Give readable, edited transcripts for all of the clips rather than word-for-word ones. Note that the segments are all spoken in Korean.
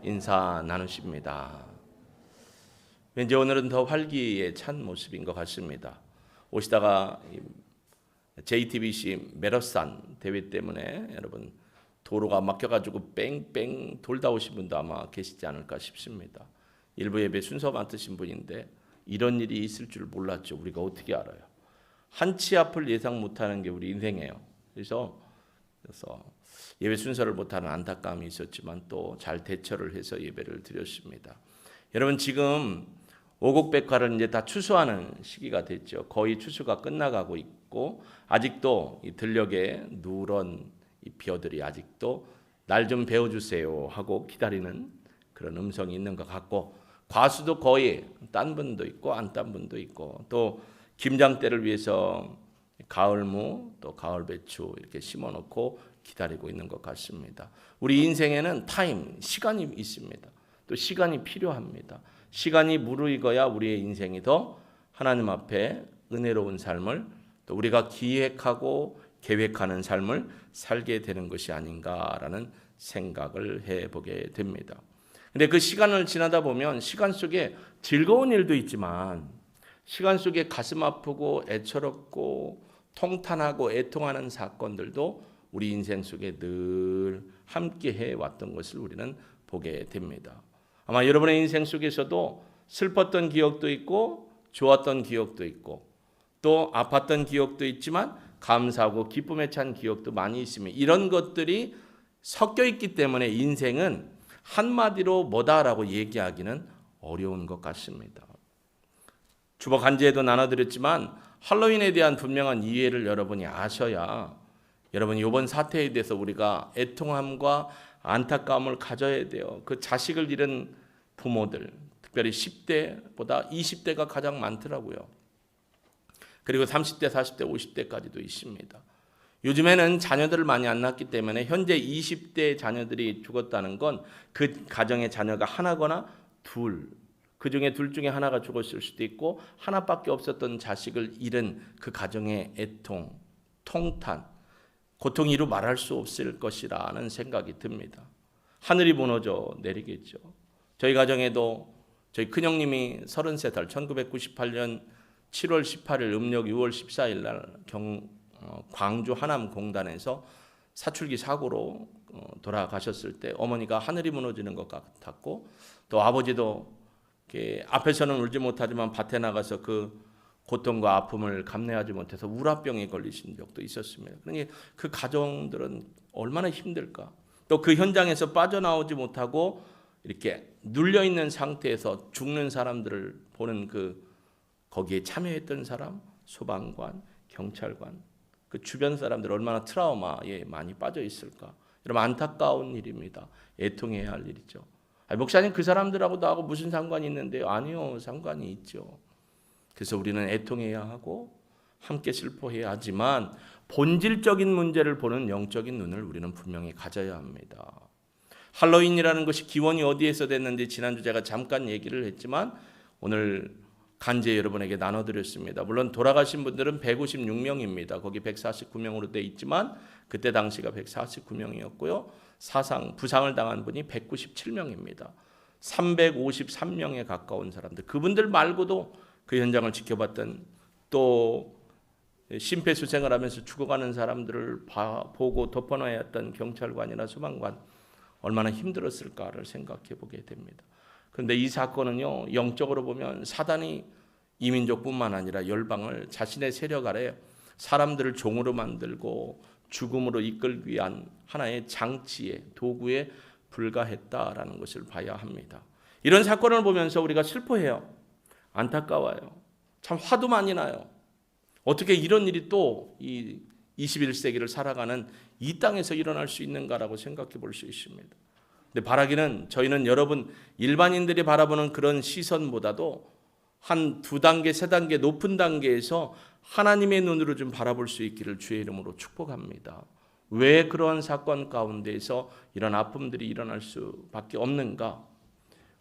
인사 나누십니다. 왠지 오늘은 더 활기에 찬 모습인 것 같습니다. 오시다가 JTBC 메러산 대회 때문에 여러분 도로가 막혀가지고 뺑뺑 돌다 오신 분도 아마 계시지 않을까 싶습니다. 일부 예배 순서 맡으신 분인데 이런 일이 있을 줄 몰랐죠. 우리가 어떻게 알아요? 한치 앞을 예상 못하는 게 우리 인생이에요. 그래서 예배 순서를 못하는 안타까움이 있었지만 또 잘 대처를 해서 예배를 드렸습니다. 여러분 지금 오곡백화를 이제 다 추수하는 시기가 됐죠. 거의 추수가 끝나가고 있고 아직도 이 들녘에 누런 이 벼들이 아직도 날 좀 베어주세요 하고 기다리는 그런 음성이 있는 것 같고 과수도 거의 딴 분도 있고 안 딴 분도 있고 또 김장 때를 위해서 가을무 또 가을 배추 이렇게 심어놓고 기다리고 있는 것 같습니다. 우리 인생에는 시간이 있습니다. 또 시간이 필요합니다. 시간이 무르익어야 우리의 인생이 더 하나님 앞에 은혜로운 삶을 또 우리가 기획하고 계획하는 삶을 살게 되는 것이 아닌가라는 생각을 해보게 됩니다. 근데 그 시간을 지나다 보면 시간 속에 즐거운 일도 있지만 시간 속에 가슴 아프고 애처롭고 통탄하고 애통하는 사건들도 우리 인생 속에 늘 함께 해왔던 것을 우리는 보게 됩니다. 아마 여러분의 인생 속에서도 슬펐던 기억도 있고 좋았던 기억도 있고 또 아팠던 기억도 있지만 감사하고 기쁨에 찬 기억도 많이 있으며 이런 것들이 섞여 있기 때문에 인생은 한마디로 뭐다라고 얘기하기는 어려운 것 같습니다. 주보 간지에도 나눠드렸지만 할로윈에 대한 분명한 이해를 여러분이 아셔야 여러분 이번 사태에 대해서 우리가 애통함과 안타까움을 가져야 돼요. 그 자식을 잃은 부모들 특별히 10대보다 20대가 가장 많더라고요. 그리고 30대, 40대, 50대까지도 있습니다. 요즘에는 자녀들을 많이 안 낳기 때문에 현재 20대 자녀들이 죽었다는 건 그 가정의 자녀가 하나거나 둘, 그 중에 둘 중에 하나가 죽었을 수도 있고 하나밖에 없었던 자식을 잃은 그 가정의 애통, 통탄, 고통이 이루 말할 수 없을 것이라는 생각이 듭니다. 하늘이 무너져 내리겠죠. 저희 가정에도 저희 큰형님이 33살 1998년 7월 18일 음력 6월 14일 날 광주 하남공단에서 사출기 사고로 돌아가셨을 때 어머니가 하늘이 무너지는 것 같았고 또 아버지도 앞에서는 울지 못하지만 밭에 나가서 그 고통과 아픔을 감내하지 못해서 우라병에 걸리신 적도 있었습니다. 그러니 그 가정들은 얼마나 힘들까. 또 그 현장에서 빠져나오지 못하고 이렇게 눌려있는 상태에서 죽는 사람들을 보는 거기에 참여했던 사람, 소방관, 경찰관, 그 주변 사람들 얼마나 트라우마에 많이 빠져 있을까. 여러분 안타까운 일입니다. 애통해야 할 일이죠. 목사님 그 사람들하고 나하고 무슨 상관이 있는데요? 아니요, 상관이 있죠. 그래서 우리는 애통해야 하고 함께 슬퍼해야 하지만 본질적인 문제를 보는 영적인 눈을 우리는 분명히 가져야 합니다. 할로윈이라는 것이 기원이 어디에서 됐는지 지난주 제가 잠깐 얘기를 했지만 오늘 간제 여러분에게 나눠드렸습니다. 물론 돌아가신 분들은 156명입니다. 거기 149명으로 돼 있지만 그때 당시가 149명이었고요. 부상을 당한 분이 197명입니다. 353명에 가까운 사람들. 그분들 말고도 그 현장을 지켜봤던 또 심폐소생을 하면서 죽어가는 사람들을 보고 덮어놔야 했던 경찰관이나 소방관 얼마나 힘들었을까를 생각해 보게 됩니다. 그런데 이 사건은요, 영적으로 보면 사단이 이민족뿐만 아니라 열방을 자신의 세력 아래 사람들을 종으로 만들고 죽음으로 이끌기 위한 하나의 장치에 도구에 불과했다라는 것을 봐야 합니다. 이런 사건을 보면서 우리가 슬퍼해요. 안타까워요. 참 화도 많이 나요. 어떻게 이런 일이 또 이 21세기를 살아가는 이 땅에서 일어날 수 있는가라고 생각해 볼 수 있습니다. 근데 바라기는 저희는 여러분 일반인들이 바라보는 그런 시선보다도 한 두 단계, 세 단계 높은 단계에서 하나님의 눈으로 좀 바라볼 수 있기를 주의 이름으로 축복합니다. 왜 그런 사건 가운데에서 이런 아픔들이 일어날 수밖에 없는가?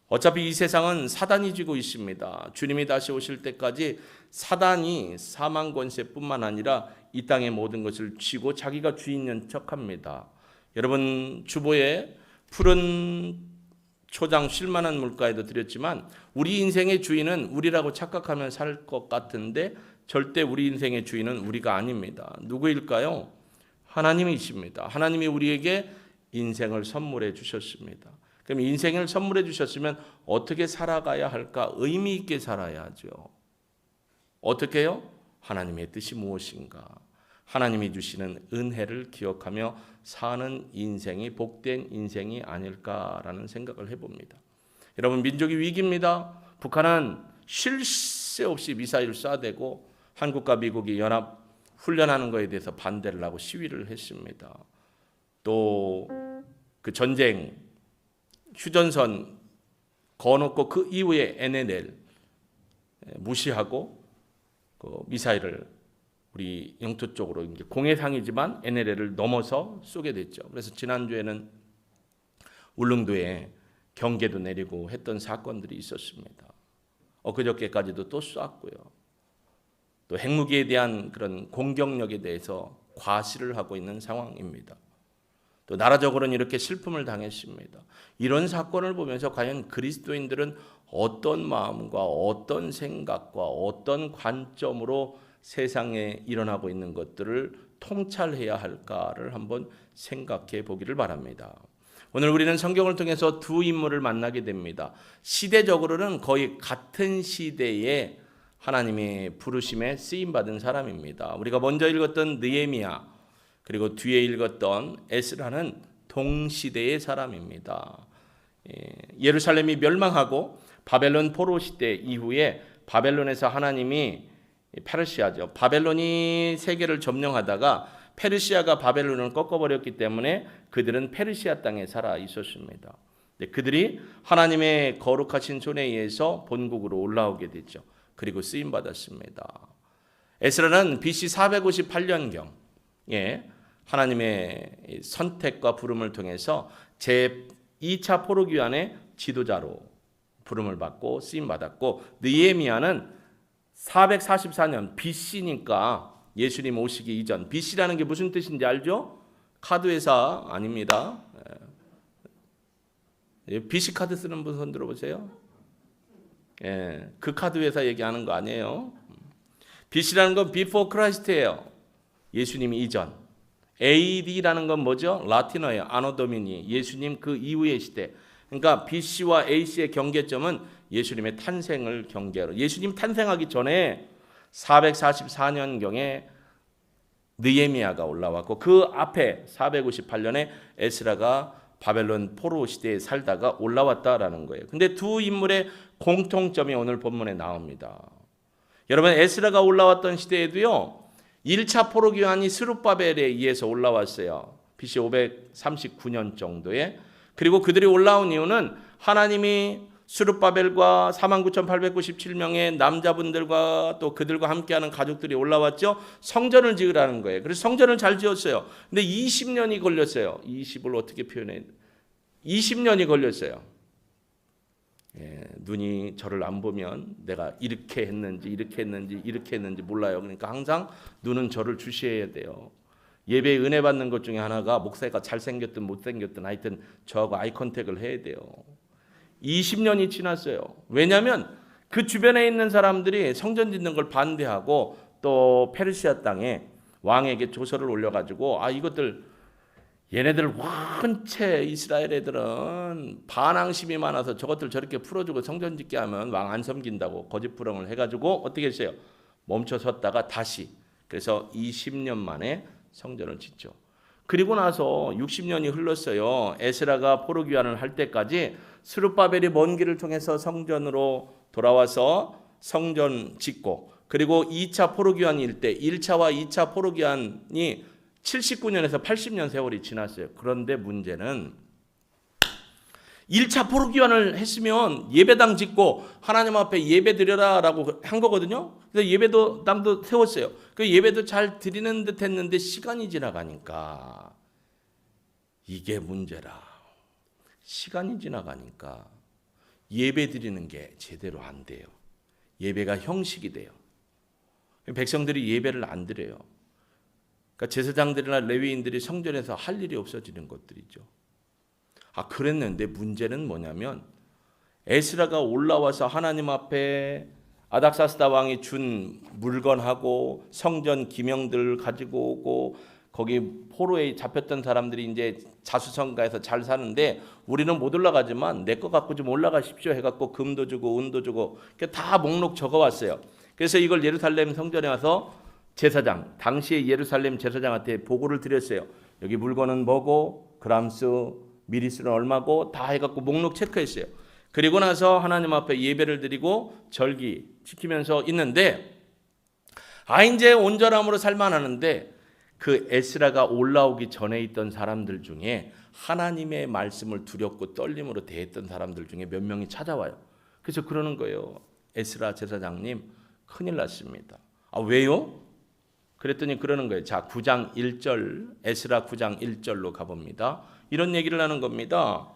어차피 이 세상은 사단이 쥐고 있습니다. 주님이 다시 오실 때까지 사단이 사망 권세뿐만 아니라 이 땅의 모든 것을 쥐고 자기가 주인인 척합니다. 여러분 주보에 푸른 초장 쉴만한 물가에도 드렸지만 우리 인생의 주인은 우리라고 착각하면 살 것 같은데 절대 우리 인생의 주인은 우리가 아닙니다. 누구일까요? 하나님이십니다. 하나님이 우리에게 인생을 선물해 주셨습니다. 그럼 인생을 선물해 주셨으면 어떻게 살아가야 할까? 의미 있게 살아야죠. 어떻게요? 하나님의 뜻이 무엇인가? 하나님이 주시는 은혜를 기억하며 사는 인생이 복된 인생이 아닐까라는 생각을 해봅니다. 여러분, 민족이 위기입니다. 북한은 쉴 새 없이 미사일을 쏴대고 한국과 미국이 연합 훈련하는 것에 대해서 반대를 하고 시위를 했습니다. 또 그 전쟁 휴전선 거놓고 그 이후에 NLL 무시하고 그 미사일을 우리 영토 쪽으로 이제 공해상이지만 NLL을 넘어서 쏘게 됐죠. 그래서 지난주에는 울릉도에 경계도 내리고 했던 사건들이 있었습니다. 엊그저께까지도 또 쐈고요. 또 핵무기에 대한 그런 공격력에 대해서 과시를 하고 있는 상황입니다. 또 나라적으로는 이렇게 슬픔을 당했습니다. 이런 사건을 보면서 과연 그리스도인들은 어떤 마음과 어떤 생각과 어떤 관점으로 세상에 일어나고 있는 것들을 통찰해야 할까를 한번 생각해 보기를 바랍니다. 오늘 우리는 성경을 통해서 두 인물을 만나게 됩니다. 시대적으로는 거의 같은 시대에 하나님의 부르심에 쓰임받은 사람입니다. 우리가 먼저 읽었던 느헤미야 그리고 뒤에 읽었던 에스라는 동시대의 사람입니다. 예루살렘이 멸망하고 바벨론 포로 시대 이후에 바벨론에서 하나님이 페르시아죠. 바벨론이 세계를 점령하다가 페르시아가 바벨론을 꺾어버렸기 때문에 그들은 페르시아 땅에 살아 있었습니다. 그들이 하나님의 거룩하신 손에 의해서 본국으로 올라오게 됐죠. 그리고 쓰임받았습니다. 에스라는 BC 458년경에 하나님의 선택과 부름을 통해서 제2차 포로기환의 지도자로 부름을 받고 쓰임받았고, 느헤미야는 444년 BC니까 예수님 오시기 이전. BC라는 게 무슨 뜻인지 알죠? 카드 회사 아닙니다. BC 카드 쓰는 분 손 들어보세요. 그 카드 회사 얘기하는 거 아니에요. BC라는 건 Before Christ예요. 예수님 이전. AD라는 건 뭐죠? 라틴어예요. 아노 도미니. 예수님 그 이후의 시대. 그러니까 BC와 AC의 경계점은 예수님의 탄생을 경계하러. 예수님 탄생하기 전에 444년경에 느헤미야가 올라왔고 그 앞에 458년에 에스라가 바벨론 포로 시대에 살다가 올라왔다라는 거예요. 근데 두 인물의 공통점이 오늘 본문에 나옵니다. 여러분, 에스라가 올라왔던 시대에도요, 1차 포로기환이 스룹바벨에 의해서 올라왔어요. BC 539년 정도에. 그리고 그들이 올라온 이유는 하나님이 스룹바벨과 49,897명의 남자분들과 또 그들과 함께하는 가족들이 올라왔죠. 성전을 지으라는 거예요. 그래서 성전을 잘 지었어요. 근데 20년이 걸렸어요. 20을 어떻게 표현해? 20년이 걸렸어요. 눈이 저를 안 보면 내가 이렇게 했는지 몰라요. 그러니까 항상 눈은 저를 주시해야 돼요. 예배에 은혜 받는 것 중에 하나가 목사가 잘생겼든 못생겼든 하여튼 저하고 아이 컨택을 해야 돼요. 20년이 지났어요. 왜냐하면 그 주변에 있는 사람들이 성전 짓는 걸 반대하고 또 페르시아 땅에 왕에게 조서를 올려가지고 이것들 얘네들 원체 이스라엘 애들은 반항심이 많아서 저것들 저렇게 풀어주고 성전 짓게 하면 왕 안 섬긴다고 거짓부렁을 해가지고 어떻게 했어요? 멈춰섰다가 다시. 그래서 20년 만에 성전을 짓죠. 그리고 나서 60년이 흘렀어요. 에스라가 포로기환을 할 때까지 스룹바벨이 먼 길을 통해서 성전으로 돌아와서 성전 짓고, 그리고 2차 포로기환일 때 1차와 2차 포로기환이 79년에서 80년 세월이 지났어요. 그런데 문제는 1차 포로기환을 했으면 예배당 짓고 하나님 앞에 예배 드려라라고 한 거거든요. 그래서 예배당도 세웠어요. 그 예배도 잘 드리는 듯 했는데 시간이 지나가니까 이게 문제라. 시간이 지나가니까 예배 드리는 게 제대로 안 돼요. 예배가 형식이 돼요. 백성들이 예배를 안 드려요. 그러니까 제사장들이나 레위인들이 성전에서 할 일이 없어지는 것들이죠. 그랬는데 문제는 뭐냐면 에스라가 올라와서 하나님 앞에 아닥사스다 왕이 준 물건하고 성전 기명들을 가지고 오고 거기 포로에 잡혔던 사람들이 이제 자수성가해서 잘 사는데 우리는 못 올라가지만 내 거 갖고 좀 올라가십시오 해갖고 금도 주고 은도 주고 다 목록 적어왔어요. 그래서 이걸 예루살렘 성전에 와서 제사장, 당시에 예루살렘 제사장한테 보고를 드렸어요. 여기 물건은 뭐고 그람수 미리수는 얼마고 다 해갖고 목록 체크했어요. 그리고 나서 하나님 앞에 예배를 드리고 절기 지키면서 있는데 이제 온전함으로 살만하는데 그 에스라가 올라오기 전에 있던 사람들 중에 하나님의 말씀을 두렵고 떨림으로 대했던 사람들 중에 몇 명이 찾아와요. 그래서 그러는 거예요. 에스라 제사장님 큰일 났습니다. 왜요? 그랬더니 그러는 거예요. 자, 9장 1절 에스라 9장 1절로 가봅니다. 이런 얘기를 하는 겁니다.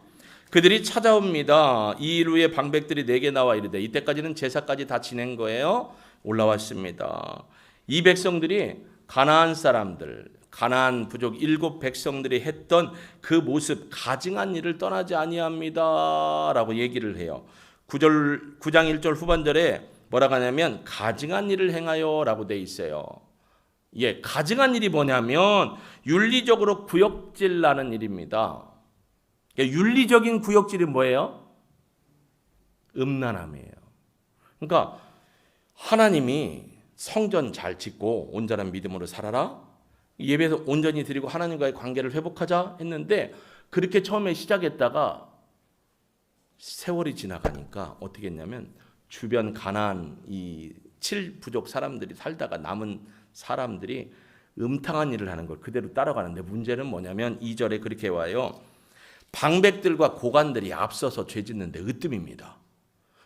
그들이 찾아옵니다. 이 일 후에 방백들이 내게 나와 이르되, 이때까지는 제사까지 다 지낸 거예요. 올라왔습니다. 이 백성들이 가나안 사람들, 가나안 부족 7 백성들이 했던 그 모습, 가증한 일을 떠나지 아니합니다 라고 얘기를 해요. 9장 1절 후반절에 뭐라고 하냐면 가증한 일을 행하여 라고 돼 있어요. 가증한 일이 뭐냐면 윤리적으로 구역질 나는 일입니다. 윤리적인 구역질이 뭐예요? 음란함이에요. 그러니까 하나님이 성전 잘 짓고 온전한 믿음으로 살아라, 예배에서 온전히 드리고 하나님과의 관계를 회복하자 했는데 그렇게 처음에 시작했다가 세월이 지나가니까 어떻게 했냐면 주변 가나안 이 7부족 사람들이 살다가 남은 사람들이 음탕한 일을 하는 걸 그대로 따라가는데 문제는 뭐냐면 2절에 그렇게 와요. 방백들과 고관들이 앞서서 죄 짓는데 으뜸입니다.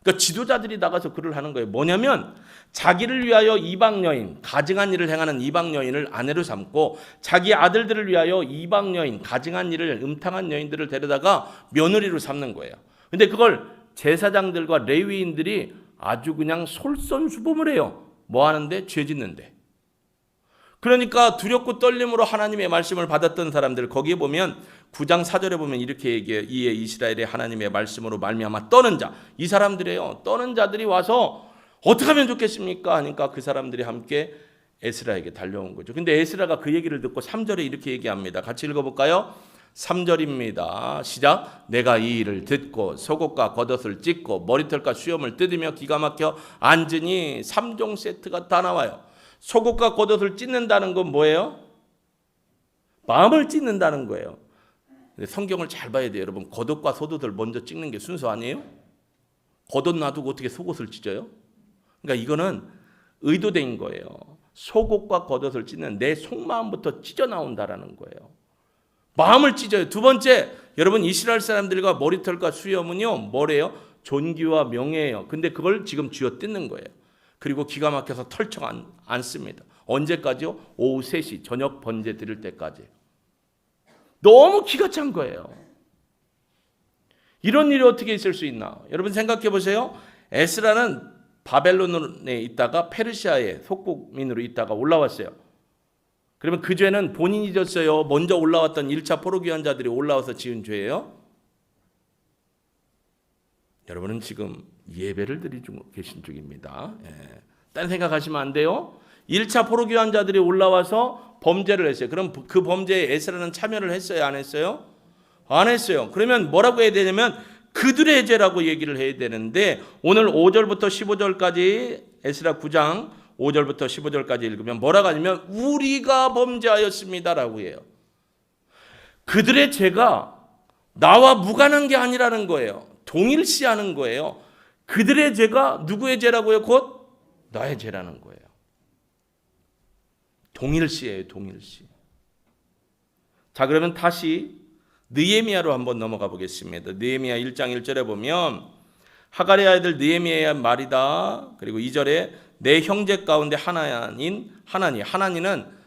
그러니까 지도자들이 나가서 글을 하는 거예요. 뭐냐면 자기를 위하여 이방 여인, 가증한 일을 행하는 이방 여인을 아내로 삼고 자기 아들들을 위하여 이방 여인, 가증한 일을 음탕한 여인들을 데려다가 며느리로 삼는 거예요. 근데 그걸 제사장들과 레위인들이 아주 그냥 솔선수범을 해요. 뭐 하는데? 죄 짓는데. 그러니까 두렵고 떨림으로 하나님의 말씀을 받았던 사람들, 거기에 보면 9장 4절에 보면 이렇게 얘기해요. 이에 이스라엘의 하나님의 말씀으로 말미암아 떠는 자, 이 사람들이에요. 떠는 자들이 와서 어떻게 하면 좋겠습니까? 하니까 그 사람들이 함께 에스라에게 달려온 거죠. 근데 에스라가 그 얘기를 듣고 3절에 이렇게 얘기합니다. 같이 읽어볼까요? 3절입니다. 시작. 내가 이 일을 듣고 속옷과 겉옷을 찢고 머리털과 수염을 뜯으며 기가 막혀 앉으니 3종 세트가 다 나와요. 속옷과 겉옷을 찢는다는 건 뭐예요? 마음을 찢는다는 거예요. 성경을 잘 봐야 돼요. 여러분, 겉옷과 속옷을 먼저 찢는 게 순서 아니에요? 겉옷 놔두고 어떻게 속옷을 찢어요? 그러니까 이거는 의도된 거예요. 속옷과 겉옷을 찢는 내 속마음부터 찢어 나온다라는 거예요. 마음을 찢어요. 두 번째, 여러분 이스라엘 사람들과 머리털과 수염은요 뭐래요? 존귀와 명예예요. 근데 그걸 지금 쥐어 뜯는 거예요. 그리고 기가 막혀서 털쳐 앉습니다. 언제까지요? 오후 3시 저녁 번제 드릴 때까지. 너무 기가 찬 거예요. 이런 일이 어떻게 있을 수 있나? 여러분 생각해 보세요. 에스라는 바벨론에 있다가 페르시아의 속국민으로 있다가 올라왔어요. 그러면 그 죄는 본인이 졌어요? 먼저 올라왔던 1차 포로기환자들이 올라와서 지은 죄예요? 여러분은 지금 예배를 드리고 계신 중입니다. 딴 생각하시면 안 돼요. 1차 포로기환자들이 올라와서 범죄를 했어요. 그럼 그 범죄에 에스라는 참여를 했어요? 안 했어요? 안 했어요. 그러면 뭐라고 해야 되냐면 그들의 죄라고 얘기를 해야 되는데 오늘 5절부터 15절까지 에스라 9장 5절부터 15절까지 읽으면 뭐라고 하냐면 우리가 범죄하였습니다라고 해요. 그들의 죄가 나와 무관한 게 아니라는 거예요. 동일시하는 거예요. 그들의 죄가 누구의 죄라고요? 곧 나의 죄라는 거예요. 동일시예요. 동일시. 자, 그러면 다시 느헤미야로 한번 넘어가 보겠습니다. 느헤미야 1장 1절에 보면 하갈의 아들 느헤미야의 말이다. 그리고 2절에 내 형제 가운데 하나니는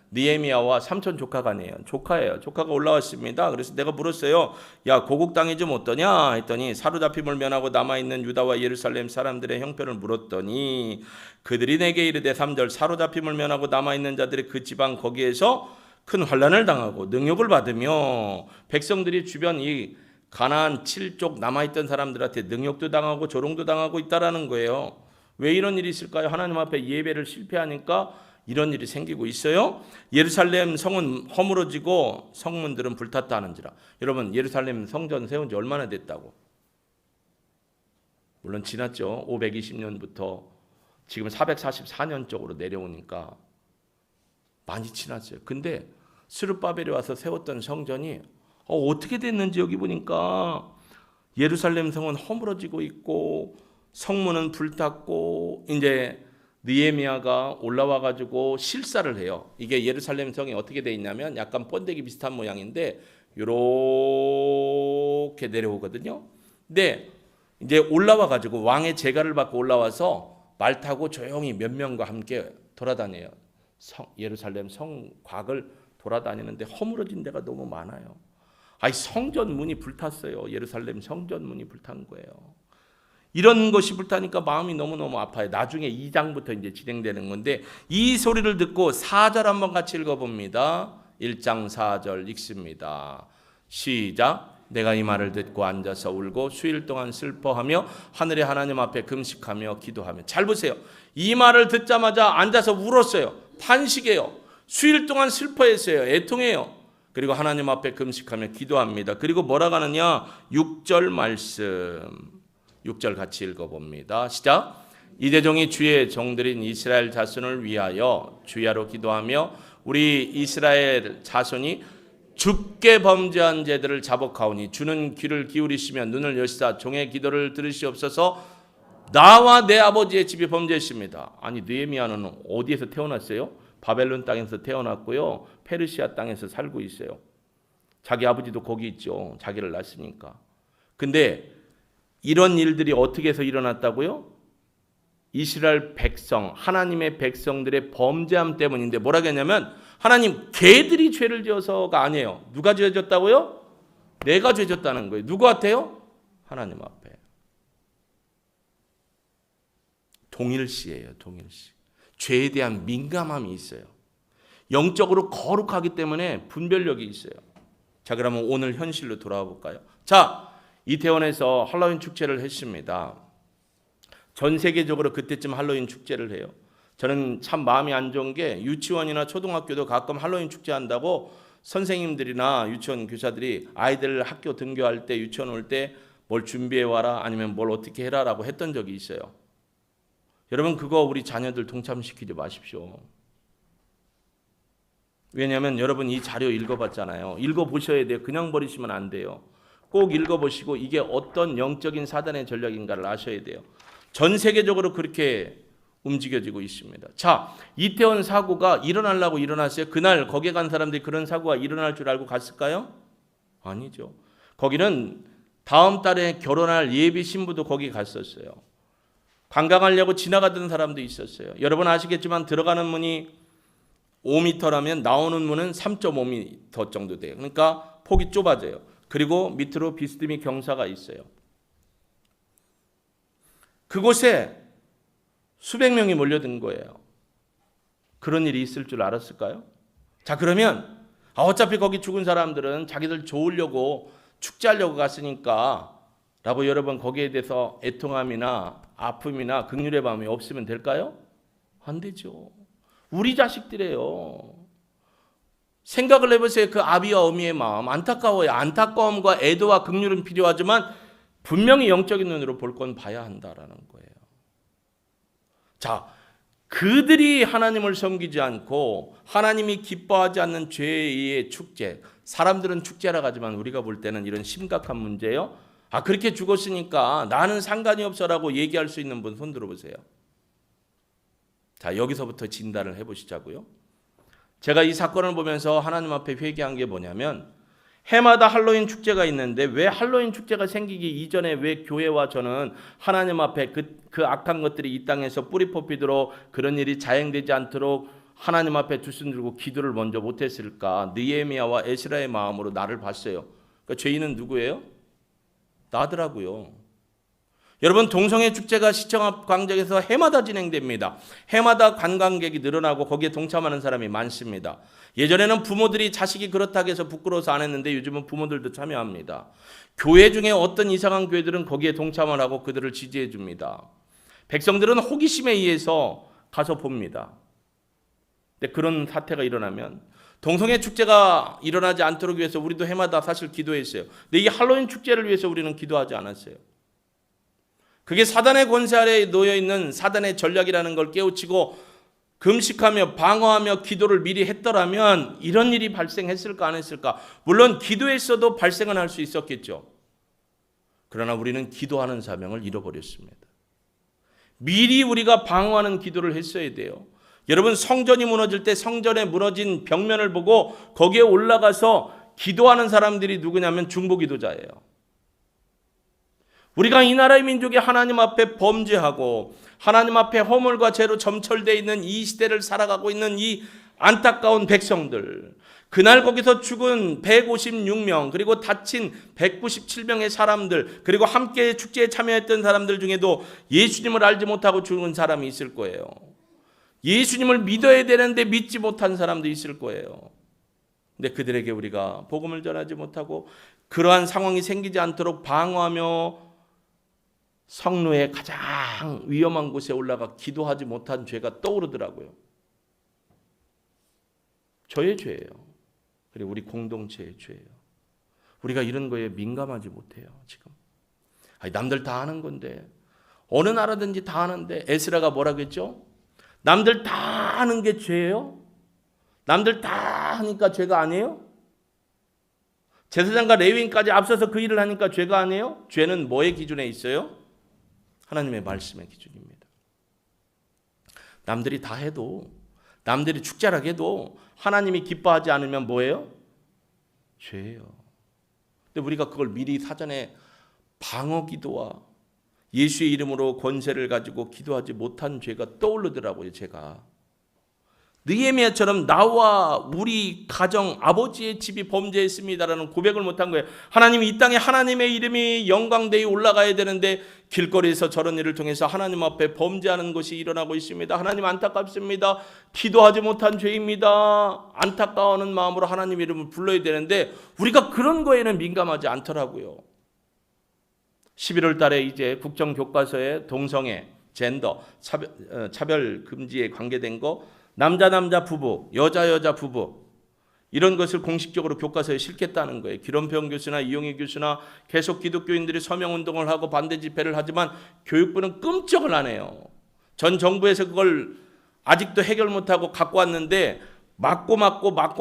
느헤미야와 삼촌 조카가 아니에요. 조카예요. 조카가 올라왔습니다. 그래서 내가 물었어요. 야, 고국 땅이 좀 어떠냐 했더니 사로잡힘을 면하고 남아있는 유다와 예루살렘 사람들의 형편을 물었더니 그들이 내게 이르되 3절 사로잡힘을 면하고 남아있는 자들이 그 지방 거기에서 큰 환난을 당하고 능욕을 받으며 백성들이 주변 이 가나안 7족 남아있던 사람들한테 능욕도 당하고 조롱도 당하고 있다라는 거예요. 왜 이런 일이 있을까요? 하나님 앞에 예배를 실패하니까 이런 일이 생기고 있어요. 예루살렘 성은 허물어지고 성문들은 불탔다 하는지라. 여러분, 예루살렘 성전 세운 지 얼마나 됐다고? 물론 지났죠. 520년부터 지금 444년 쪽으로 내려오니까 많이 지났어요. 근데 스룹바벨이 와서 세웠던 성전이 어떻게 됐는지 여기 보니까 예루살렘 성은 허물어지고 있고 성문은 불탔고 이제 느헤미야가 올라와 가지고 실사를 해요. 이게 예루살렘 성이 어떻게 돼 있냐면 약간 번데기 비슷한 모양인데 이렇게 내려오거든요. 근데 이제 올라와 가지고 왕의 제가를 받고 올라와서 말 타고 조용히 몇 명과 함께 돌아다녀요. 예루살렘 성곽을 돌아다니는데 허물어진 데가 너무 많아요. 성전 문이 불탔어요. 예루살렘 성전 문이 불탄 거예요. 이런 것이 불타니까 마음이 너무너무 아파요. 나중에 2장부터 이제 진행되는 건데 이 소리를 듣고 4절 한번 같이 읽어봅니다. 1장 4절 읽습니다. 시작. 내가 이 말을 듣고 앉아서 울고 수일 동안 슬퍼하며 하늘의 하나님 앞에 금식하며 기도하며. 잘 보세요. 이 말을 듣자마자 앉아서 울었어요. 탄식해요. 수일 동안 슬퍼했어요. 애통해요. 그리고 하나님 앞에 금식하며 기도합니다. 그리고 뭐라고 하느냐? 6절 말씀. 6절 같이 읽어봅니다. 시작. 이대종이 주의 종들인 이스라엘 자손을 위하여 주야로 기도하며 우리 이스라엘 자손이 주께 범죄한 죄들을 자복하오니 주는 귀를 기울이시며 눈을 여시사 종의 기도를 들으시옵소서. 나와 내 아버지의 집이 범죄했습니다. 아니 느헤미야는 어디에서 태어났어요? 바벨론 땅에서 태어났고요. 페르시아 땅에서 살고 있어요. 자기 아버지도 거기 있죠. 자기를 낳았으니까. 근데 이런 일들이 어떻게 해서 일어났다고요? 이스라엘 백성, 하나님의 백성들의 범죄함 때문인데 뭐라고 했냐면 하나님 걔들이 죄를 지어서가 아니에요. 누가 죄 졌다고요? 내가 죄 졌다는 거예요. 누구한테요? 하나님 앞에. 동일시예요. 동일시. 죄에 대한 민감함이 있어요. 영적으로 거룩하기 때문에 분별력이 있어요. 자, 그러면 오늘 현실로 돌아와 볼까요? 자, 이태원에서 할로윈 축제를 했습니다. 전 세계적으로 그때쯤 할로윈 축제를 해요. 저는 참 마음이 안 좋은 게 유치원이나 초등학교도 가끔 할로윈 축제 한다고 선생님들이나 유치원 교사들이 아이들 학교 등교할 때 유치원 올 때 뭘 준비해 와라 아니면 뭘 어떻게 해라라고 했던 적이 있어요. 여러분 그거 우리 자녀들 동참시키지 마십시오. 왜냐하면 여러분 이 자료 읽어봤잖아요. 읽어보셔야 돼요. 그냥 버리시면 안 돼요. 꼭 읽어보시고 이게 어떤 영적인 사단의 전략인가를 아셔야 돼요. 전 세계적으로 그렇게 움직여지고 있습니다. 자, 이태원 사고가 일어나려고 일어났어요. 그날 거기에 간 사람들이 그런 사고가 일어날 줄 알고 갔을까요? 아니죠. 거기는 다음 달에 결혼할 예비 신부도 거기 갔었어요. 관광하려고 지나가던 사람도 있었어요. 여러분 아시겠지만 들어가는 문이 5m라면 나오는 문은 3.5m 정도 돼요. 그러니까 폭이 좁아져요. 그리고 밑으로 비스듬히 경사가 있어요. 그곳에 수백 명이 몰려든 거예요. 그런 일이 있을 줄 알았을까요? 자, 그러면 어차피 거기 죽은 사람들은 자기들 좋으려고 축제하려고 갔으니까 라고 여러분 거기에 대해서 애통함이나 아픔이나 긍휼의 마음이 없으면 될까요? 안 되죠. 우리 자식들이에요. 생각을 해보세요. 그 아비와 어미의 마음 안타까워요. 안타까움과 애도와 긍휼은 필요하지만 분명히 영적인 눈으로 볼 건 봐야 한다라는 거예요. 자, 그들이 하나님을 섬기지 않고 하나님이 기뻐하지 않는 죄의 축제, 사람들은 축제라 하지만 우리가 볼 때는 이런 심각한 문제예요. 그렇게 죽었으니까 나는 상관이 없어라고 얘기할 수 있는 분 손 들어보세요. 자, 여기서부터 진단을 해보시자고요. 제가 이 사건을 보면서 하나님 앞에 회개한 게 뭐냐면 해마다 할로윈 축제가 있는데 왜 할로윈 축제가 생기기 이전에 왜 교회와 저는 하나님 앞에 그 악한 것들이 이 땅에서 뿌리 뽑히도록 그런 일이 자행되지 않도록 하나님 앞에 두 손 들고 기도를 먼저 못했을까? 느헤미야와 에스라의 마음으로 나를 봤어요. 그러니까 죄인은 누구예요? 나더라고요. 여러분, 동성애 축제가 시청 앞 광장에서 해마다 진행됩니다. 해마다 관광객이 늘어나고 거기에 동참하는 사람이 많습니다. 예전에는 부모들이 자식이 그렇다고 해서 부끄러워서 안 했는데 요즘은 부모들도 참여합니다. 교회 중에 어떤 이상한 교회들은 거기에 동참을 하고 그들을 지지해 줍니다. 백성들은 호기심에 의해서 가서 봅니다. 근데 그런 사태가 일어나면 동성애 축제가 일어나지 않도록 위해서 우리도 해마다 사실 기도했어요. 근데 이 할로윈 축제를 위해서 우리는 기도하지 않았어요. 그게 사단의 권세 아래에 놓여있는 사단의 전략이라는 걸 깨우치고 금식하며 방어하며 기도를 미리 했더라면 이런 일이 발생했을까 안 했을까? 물론 기도했어도 발생은 할 수 있었겠죠. 그러나 우리는 기도하는 사명을 잃어버렸습니다. 미리 우리가 방어하는 기도를 했어야 돼요. 여러분, 성전이 무너질 때 성전에 무너진 벽면을 보고 거기에 올라가서 기도하는 사람들이 누구냐면 중보기도자예요. 우리가 이 나라의 민족이 하나님 앞에 범죄하고 하나님 앞에 허물과 죄로 점철되어 있는 이 시대를 살아가고 있는 이 안타까운 백성들, 그날 거기서 죽은 156명 그리고 다친 197명의 사람들, 그리고 함께 축제에 참여했던 사람들 중에도 예수님을 알지 못하고 죽은 사람이 있을 거예요. 예수님을 믿어야 되는데 믿지 못한 사람도 있을 거예요. 근데 그들에게 우리가 복음을 전하지 못하고 그러한 상황이 생기지 않도록 방어하며 성로의 가장 위험한 곳에 올라가 기도하지 못한 죄가 떠오르더라고요. 저의 죄예요. 그리고 우리 공동체의 죄예요. 우리가 이런 거에 민감하지 못해요. 지금 남들 다 하는 건데, 어느 나라든지 다 하는데, 에스라가 뭐라고 했죠? 남들 다 하는 게 죄예요? 남들 다 하니까 죄가 아니에요? 제사장과 레위인까지 앞서서 그 일을 하니까 죄가 아니에요? 죄는 뭐의 기준에 있어요? 하나님의 말씀의 기준입니다. 남들이 다 해도, 남들이 축제라 해도 하나님이 기뻐하지 않으면 뭐예요? 죄예요. 근데 우리가 그걸 미리 사전에 방어 기도와 예수의 이름으로 권세를 가지고 기도하지 못한 죄가 떠오르더라고요. 제가 느헤미야처럼 나와 우리 가정 아버지의 집이 범죄했습니다라는 고백을 못한 거예요. 하나님, 이 땅에 하나님의 이름이 영광되어 올라가야 되는데 길거리에서 저런 일을 통해서 하나님 앞에 범죄하는 것이 일어나고 있습니다. 하나님, 안타깝습니다. 기도하지 못한 죄입니다. 안타까워하는 마음으로 하나님 이름을 불러야 되는데 우리가 그런 거에는 민감하지 않더라고요. 11월 달에 이제 국정교과서에 동성애, 젠더, 차별 금지에 관계된 거, 남자 부부, 여자 부부, 이런 것을 공식적으로 교과서에 실겠다는 거예요. 기론평 교수나 이용희 교수나 계속 기독교인들이 서명운동을 하고 반대 집회를 하지만 교육부는 끔찍을 안 해요. 전 정부에서 그걸 아직도 해결 못하고 갖고 왔는데 막고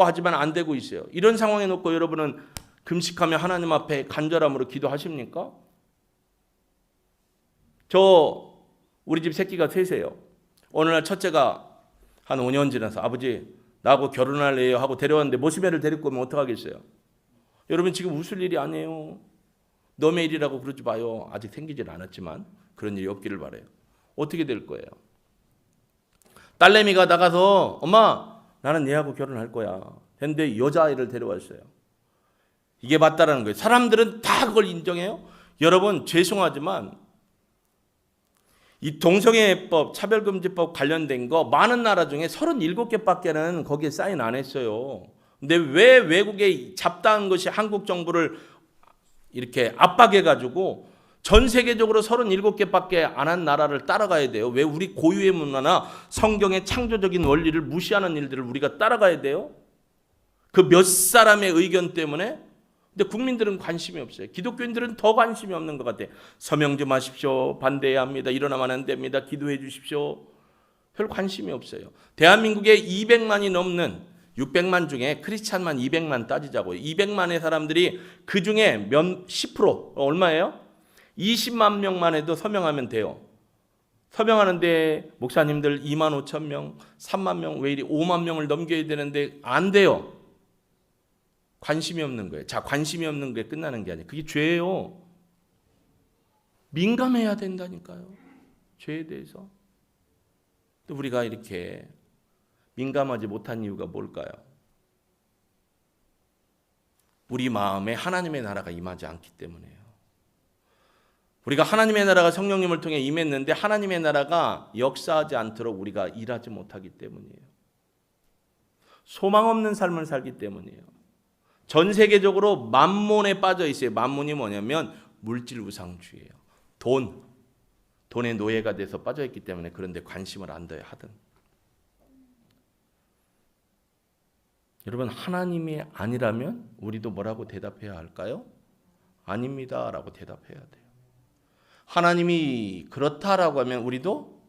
하지만 안 되고 있어요. 이런 상황에 놓고 여러분은 금식하며 하나님 앞에 간절함으로 기도하십니까? 우리 집 새끼가 셋이에요. 어느 날 첫째가 한 5년 지나서 아버지, 나하고 결혼할래요 하고 데려왔는데 모시매를 데리고 오면 어떡하겠어요? 여러분, 지금 웃을 일이 아니에요. 너의 일이라고 그러지 마요. 아직 생기질 않았지만 그런 일이 없기를 바라요. 어떻게 될 거예요? 딸내미가 나가서 엄마, 나는 얘하고 결혼할 거야 했는데 여자아이를 데려왔어요. 이게 맞다라는 거예요. 사람들은 다 그걸 인정해요. 여러분, 죄송하지만 이 동성애법, 차별금지법 관련된 거 많은 나라 중에 37개밖에는 거기에 사인 안 했어요. 근데 왜 외국에 잡다한 것이 한국 정부를 이렇게 압박해가지고 전 세계적으로 37개밖에 안 한 나라를 따라가야 돼요? 왜 우리 고유의 문화나 성경의 창조적인 원리를 무시하는 일들을 우리가 따라가야 돼요? 그 몇 사람의 의견 때문에? 근데 국민들은 관심이 없어요. 기독교인들은 더 관심이 없는 것 같아요. 서명 좀 하십시오. 반대해야 합니다. 일어나면 안 됩니다. 기도해 주십시오. 별 관심이 없어요. 대한민국에 200만이 넘는 600만 중에 크리스찬만 200만 따지자고요. 200만의 사람들이 그 중에 10% 얼마예요? 20만 명만 해도 서명하면 돼요. 서명하는데 목사님들 2만 5천 명, 3만 명, 왜 이리 5만 명을 넘겨야 되는데 안 돼요. 관심이 없는 거예요. 자, 관심이 없는 게 끝나는 게 아니에요. 그게 죄예요. 민감해야 된다니까요. 죄에 대해서. 또 우리가 이렇게 민감하지 못한 이유가 뭘까요? 우리 마음에 하나님의 나라가 임하지 않기 때문이에요. 우리가 하나님의 나라가 성령님을 통해 임했는데 하나님의 나라가 역사하지 않도록 우리가 일하지 못하기 때문이에요. 소망 없는 삶을 살기 때문이에요. 전 세계적으로 만몬에 빠져 있어요. 만몬이 뭐냐면 물질 우상주의예요. 돈의 노예가 돼서 빠져 있기 때문에 그런데 관심을 안 둬야 하든. 여러분, 하나님이 아니라면 우리도 뭐라고 대답해야 할까요? 아닙니다 라고 대답해야 돼요. 하나님이 그렇다라고 하면 우리도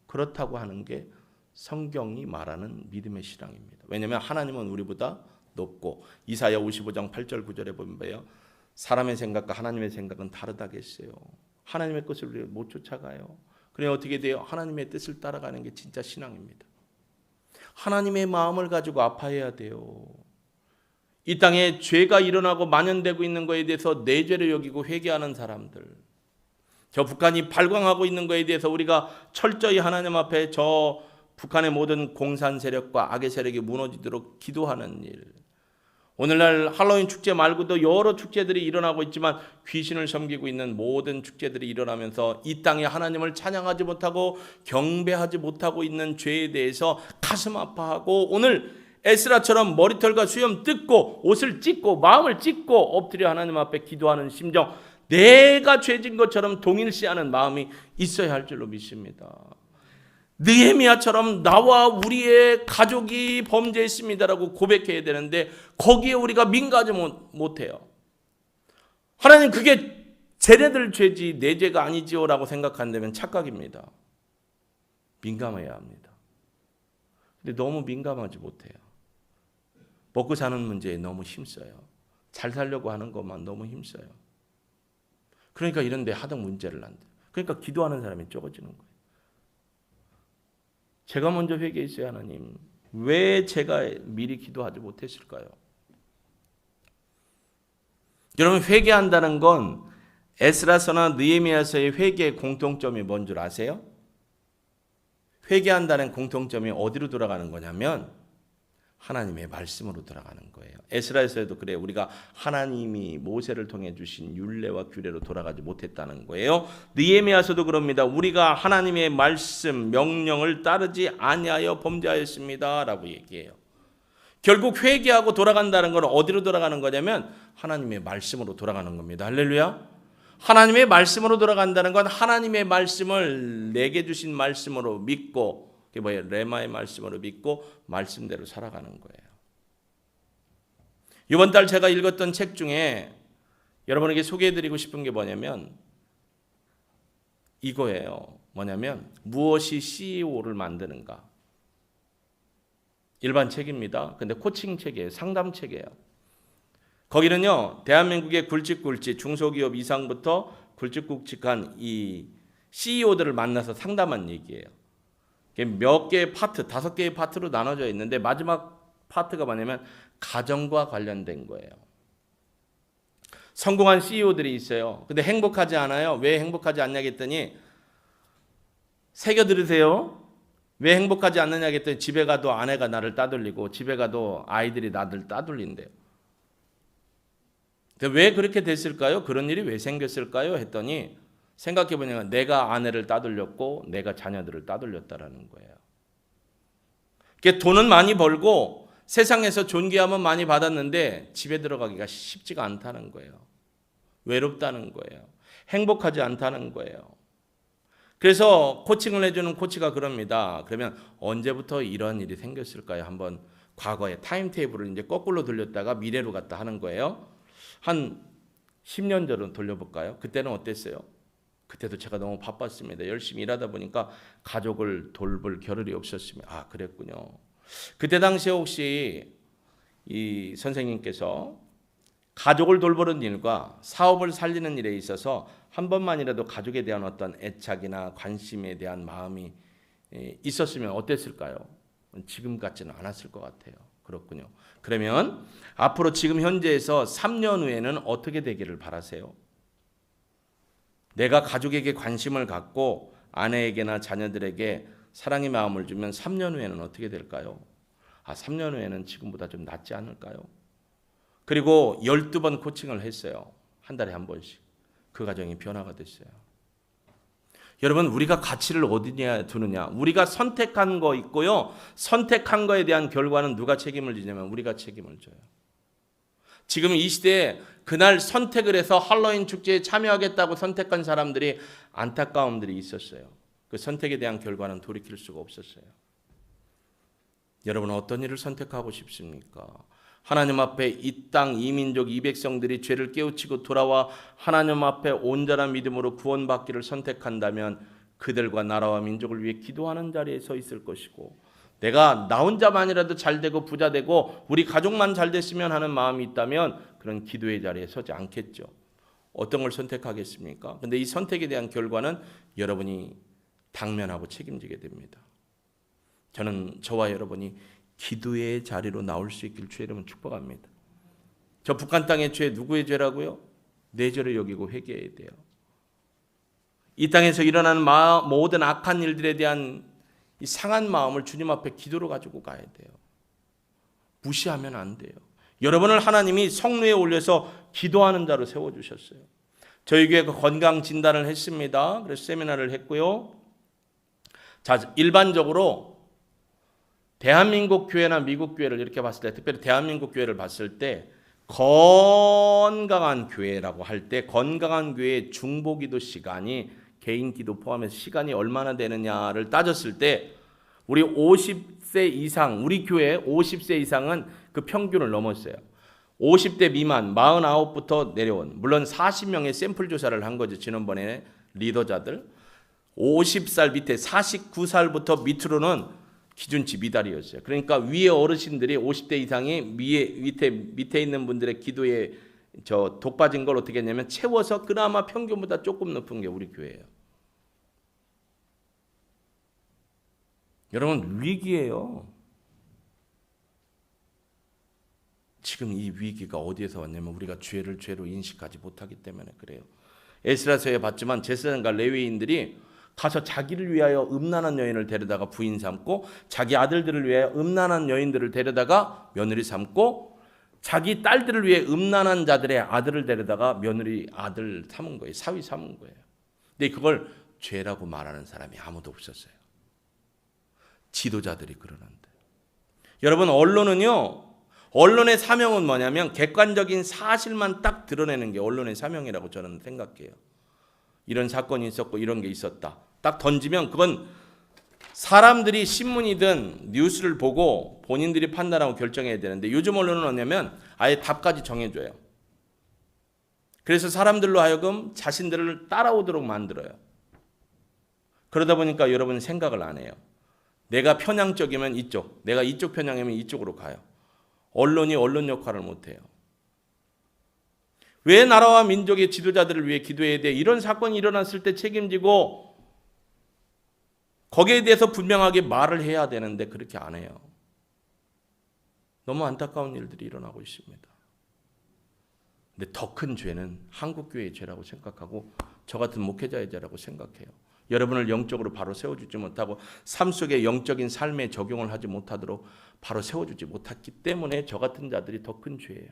그렇다고 하는 게 성경이 말하는 믿음의 신앙입니다. 왜냐하면 하나님은 우리보다 높고, 이사야 55장 8절 9절에 보면 사람의 생각과 하나님의 생각은 다르다겠어요. 하나님의 것을 우리가 못 쫓아가요. 그래 어떻게 돼요? 하나님의 뜻을 따라가는 게 진짜 신앙입니다. 하나님의 마음을 가지고 아파해야 돼요. 이 땅에 죄가 일어나고 만연되고 있는 것에 대해서 내 죄를 여기고 회개하는 사람들, 저 북한이 발광하고 있는 것에 대해서 우리가 철저히 하나님 앞에 저 북한의 모든 공산 세력과 악의 세력이 무너지도록 기도하는 일, 오늘날 할로윈 축제 말고도 여러 축제들이 일어나고 있지만 귀신을 섬기고 있는 모든 축제들이 일어나면서 이 땅에 하나님을 찬양하지 못하고 경배하지 못하고 있는 죄에 대해서 가슴 아파하고, 오늘 에스라처럼 머리털과 수염 뜯고 옷을 찢고 마음을 찢고 엎드려 하나님 앞에 기도하는 심정, 내가 죄진 것처럼 동일시하는 마음이 있어야 할 줄로 믿습니다. 느헤미야처럼 나와 우리의 가족이 범죄했습니다라고 고백해야 되는데 거기에 우리가 민감하지 못해요. 하나님, 그게 쟤네들 죄지 내 죄가 아니지요 라고 생각한다면 착각입니다. 민감해야 합니다. 근데 너무 민감하지 못해요. 먹고 사는 문제에 너무 힘써요. 잘 살려고 하는 것만 너무 힘써요. 그러니까 이런 데 하등 문제를 난다. 그러니까 기도하는 사람이 적어지는 거예요. 제가 먼저 회개했어요. 하나님, 왜 제가 미리 기도하지 못했을까요? 여러분, 회개한다는 건 에스라서나 느헤미야서의 회개의 공통점이 뭔 줄 아세요? 회개한다는 공통점이 어디로 돌아가는 거냐면 하나님의 말씀으로 돌아가는 거예요. 에스라에서도 그래요. 우리가 하나님이 모세를 통해 주신 율례와 규례로 돌아가지 못했다는 거예요. 느헤미야서도 그럽니다. 우리가 하나님의 말씀, 명령을 따르지 아니하여 범죄하였습니다 라고 얘기해요. 결국 회개하고 돌아간다는 건 어디로 돌아가는 거냐면 하나님의 말씀으로 돌아가는 겁니다. 할렐루야. 하나님의 말씀으로 돌아간다는 건 하나님의 말씀을 내게 주신 말씀으로 믿고, 그게 뭐예요? 레마의 말씀으로 믿고 말씀대로 살아가는 거예요. 이번 달 제가 읽었던 책 중에 여러분에게 소개해드리고 싶은 게 뭐냐면 이거예요. 뭐냐면 무엇이 CEO를 만드는가. 일반 책입니다. 근데 코칭 책이에요. 상담 책이에요. 거기는요, 대한민국의 굵직굵직 중소기업 이상부터 굵직굵직한 이 CEO들을 만나서 상담한 얘기예요. 몇 개의 파트, 5개의 파트로 나눠져 있는데 마지막 파트가 뭐냐면 가정과 관련된 거예요. 성공한 CEO들이 있어요. 근데 행복하지 않아요. 왜 행복하지 않냐 했더니, 새겨 들으세요. 왜 행복하지 않느냐 했더니 집에 가도 아내가 나를 따돌리고 집에 가도 아이들이 나를 따돌린대요. 왜 그렇게 됐을까요? 그런 일이 왜 생겼을까요? 했더니 생각해보니까 내가 아내를 따돌렸고 내가 자녀들을 따돌렸다라는 거예요. 돈은 많이 벌고 세상에서 존귀함은 많이 받았는데 집에 들어가기가 쉽지가 않다는 거예요. 외롭다는 거예요. 행복하지 않다는 거예요. 그래서 코칭을 해주는 코치가 그럽니다. 그러면 언제부터 이런 일이 생겼을까요? 한번 과거의 타임테이블을 이제 거꾸로 돌렸다가 미래로 갔다 하는 거예요. 한 10년 전으로 돌려볼까요? 그때는 어땠어요? 그때도 제가 너무 바빴습니다. 열심히 일하다 보니까 가족을 돌볼 겨를이 없었으면, 아, 그랬군요. 그때 당시에 혹시 이 선생님께서 가족을 돌보는 일과 사업을 살리는 일에 있어서 한 번만이라도 가족에 대한 어떤 애착이나 관심에 대한 마음이 있었으면 어땠을까요? 지금 같지는 않았을 것 같아요. 그렇군요. 그러면 앞으로 지금 현재에서 3년 후에는 어떻게 되기를 바라세요? 내가 가족에게 관심을 갖고 아내에게나 자녀들에게 사랑의 마음을 주면 3년 후에는 어떻게 될까요? 3년 후에는 지금보다 좀 낫지 않을까요? 그리고 12번 코칭을 했어요. 한 달에 한 번씩. 그 가정이 변화가 됐어요. 여러분, 우리가 가치를 어디냐 두느냐. 우리가 선택한 거 있고요. 선택한 거에 대한 결과는 누가 책임을 지냐면 우리가 책임을 져요. 지금 이 시대에 그날 선택을 해서 할로윈 축제에 참여하겠다고 선택한 사람들이 안타까움들이 있었어요. 그 선택에 대한 결과는 돌이킬 수가 없었어요. 여러분, 어떤 일을 선택하고 싶습니까? 하나님 앞에 이 땅, 이 민족, 이 백성들이 죄를 깨우치고 돌아와 하나님 앞에 온전한 믿음으로 구원받기를 선택한다면 그들과 나라와 민족을 위해 기도하는 자리에 서 있을 것이고, 내가 나 혼자만이라도 잘 되고 부자 되고 우리 가족만 잘 됐으면 하는 마음이 있다면 그런 기도의 자리에 서지 않겠죠. 어떤 걸 선택하겠습니까? 근데 이 선택에 대한 결과는 여러분이 당면하고 책임지게 됩니다. 저는 저와 여러분이 기도의 자리로 나올 수 있길 주의 이름으로 축복합니다. 저 북한 땅의 죄 누구의 죄라고요? 내 죄를 여기고 회개해야 돼요. 이 땅에서 일어나는 모든 악한 일들에 대한 이 상한 마음을 주님 앞에 기도로 가지고 가야 돼요. 무시하면 안 돼요. 여러분을 하나님이 성루에 올려서 기도하는 자로 세워주셨어요. 저희 교회가 건강 진단을 했습니다. 그래서 세미나를 했고요. 자, 일반적으로 대한민국 교회나 미국 교회를 이렇게 봤을 때, 특별히 대한민국 교회를 봤을 때 건강한 교회라고 할 때 건강한 교회의 중보기도 시간이 개인 기도 포함해서 시간이 얼마나 되느냐를 따졌을 때 우리 50세 이상, 우리 교회 50세 이상은 그 평균을 넘었어요. 50대 미만 49부터 내려온, 물론 40명의 샘플 조사를 한 거죠. 지난번에 리더자들 50살 밑에 49살부터 밑으로는 기준치 미달이었어요. 그러니까 위에 어르신들이 50대 이상이 밑에 있는 분들의 기도에 독 빠진 걸 어떻게 했냐면 채워서 그나마 평균보다 조금 높은 게 우리 교회예요. 여러분, 위기예요. 지금 이 위기가 어디에서 왔냐면 우리가 죄를 죄로 인식하지 못하기 때문에 그래요. 에스라서에 봤지만 제사장과 레위인들이 가서 자기를 위하여 음란한 여인을 데려다가 부인 삼고, 자기 아들들을 위하여 음란한 여인들을 데려다가 며느리 삼고, 자기 딸들을 위해 음란한 자들의 아들을 데려다가 며느리 아들 삼은 거예요. 사위 삼은 거예요. 근데 그걸 죄라고 말하는 사람이 아무도 없었어요. 지도자들이 그러는데. 여러분, 언론의 사명은 뭐냐면 객관적인 사실만 딱 드러내는 게 언론의 사명이라고 저는 생각해요. 이런 사건이 있었고 이런 게 있었다. 딱 던지면 그건 사람들이 신문이든 뉴스를 보고 본인들이 판단하고 결정해야 되는데, 요즘 언론은 뭐냐면 아예 답까지 정해줘요. 그래서 사람들로 하여금 자신들을 따라오도록 만들어요. 그러다 보니까 여러분 생각을 안 해요. 내가 편향적이면 이쪽, 내가 이쪽 편향이면 이쪽으로 가요. 언론이 언론 역할을 못해요. 왜 나라와 민족의 지도자들을 위해 기도해야 돼? 이런 사건이 일어났을 때 책임지고 거기에 대해서 분명하게 말을 해야 되는데 그렇게 안 해요. 너무 안타까운 일들이 일어나고 있습니다. 근데 더 큰 죄는 한국교회의 죄라고 생각하고 저 같은 목회자의 죄라고 생각해요. 여러분을 영적으로 바로 세워주지 못하고 삶 속에 영적인 삶에 적용을 하지 못하도록 바로 세워주지 못했기 때문에 저 같은 자들이 더 큰 죄예요.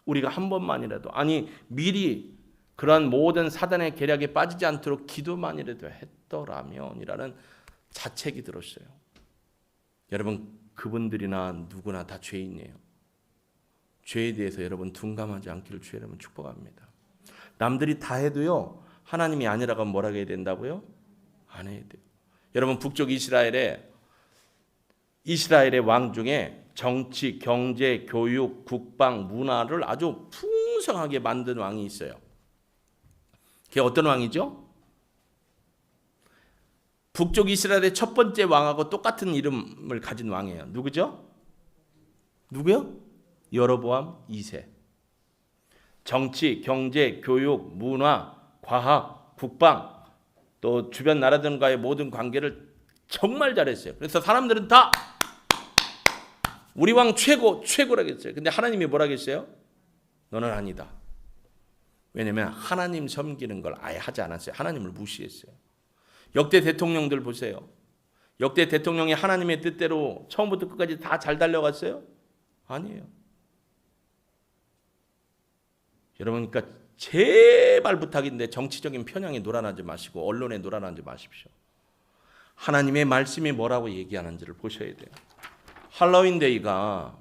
우리가 한 번만이라도, 아니 미리 그러한 모든 사단의 계략에 빠지지 않도록 기도만이라도 했더라면이라는 자책이 들었어요. 여러분, 그분들이나 누구나 다 죄인이에요. 죄에 대해서 여러분 둔감하지 않기를 주의 이름으로 축복합니다. 남들이 다 해도요, 하나님이 아니라고 뭐라고 해야 된다고요? 안 해야 돼요. 여러분, 북쪽 이스라엘의 왕 중에 정치, 경제, 교육, 국방, 문화를 아주 풍성하게 만든 왕이 있어요. 그게 어떤 왕이죠? 북쪽 이스라엘의 첫 번째 왕하고 똑같은 이름을 가진 왕이에요. 누구죠? 누구요? 여로보암 2세. 정치, 경제, 교육, 문화, 과학, 국방, 또 주변 나라들과의 모든 관계를 정말 잘했어요. 그래서 사람들은 다 우리 왕 최고라고 했어요. 근데 하나님이 뭐라고 했어요? 너는 아니다. 왜냐하면 하나님 섬기는 걸 아예 하지 않았어요. 하나님을 무시했어요. 역대 대통령들 보세요. 역대 대통령이 하나님의 뜻대로 처음부터 끝까지 다 잘 달려갔어요? 아니에요. 여러분, 그러니까 제발 부탁인데 정치적인 편향에 놀아나지 마시고 언론에 놀아나지 마십시오. 하나님의 말씀이 뭐라고 얘기하는지를 보셔야 돼요. 할로윈데이가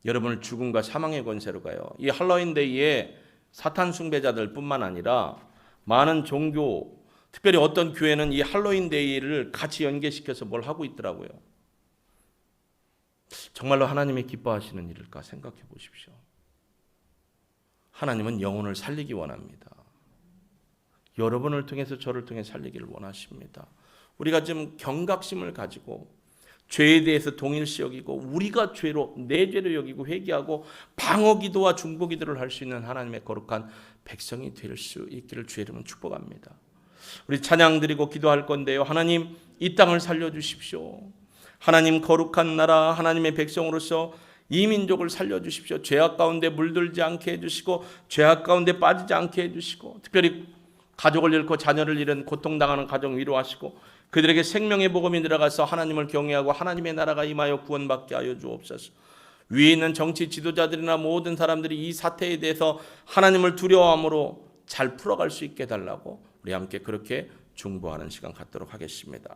여러분을 죽음과 사망의 권세로 가요. 이 할로윈데이에 사탄 숭배자들 뿐만 아니라 많은 종교, 특별히 어떤 교회는 이 할로윈데이를 같이 연계시켜서 뭘 하고 있더라고요. 정말로 하나님이 기뻐하시는 일일까 생각해 보십시오. 하나님은 영혼을 살리기 원합니다. 여러분을 통해서 저를 통해 살리기를 원하십니다. 우리가 좀 경각심을 가지고 죄에 대해서 동일시 여기고 우리가 죄로 내 죄로 여기고 회개하고 방어기도와 중보기도를 할 수 있는 하나님의 거룩한 백성이 될 수 있기를 주의 이름으로 축복합니다. 우리 찬양 드리고 기도할 건데요. 하나님 이 땅을 살려주십시오. 하나님 거룩한 나라 하나님의 백성으로서 이 민족을 살려주십시오. 죄악 가운데 물들지 않게 해주시고 죄악 가운데 빠지지 않게 해주시고 특별히 가족을 잃고 자녀를 잃은 고통당하는 가정 위로하시고 그들에게 생명의 복음이 들어가서 하나님을 경외하고 하나님의 나라가 임하여 구원받게 하여 주옵소서. 위에 있는 정치 지도자들이나 모든 사람들이 이 사태에 대해서 하나님을 두려워함으로 잘 풀어갈 수 있게 해달라고 우리 함께 그렇게 중보하는 시간 갖도록 하겠습니다.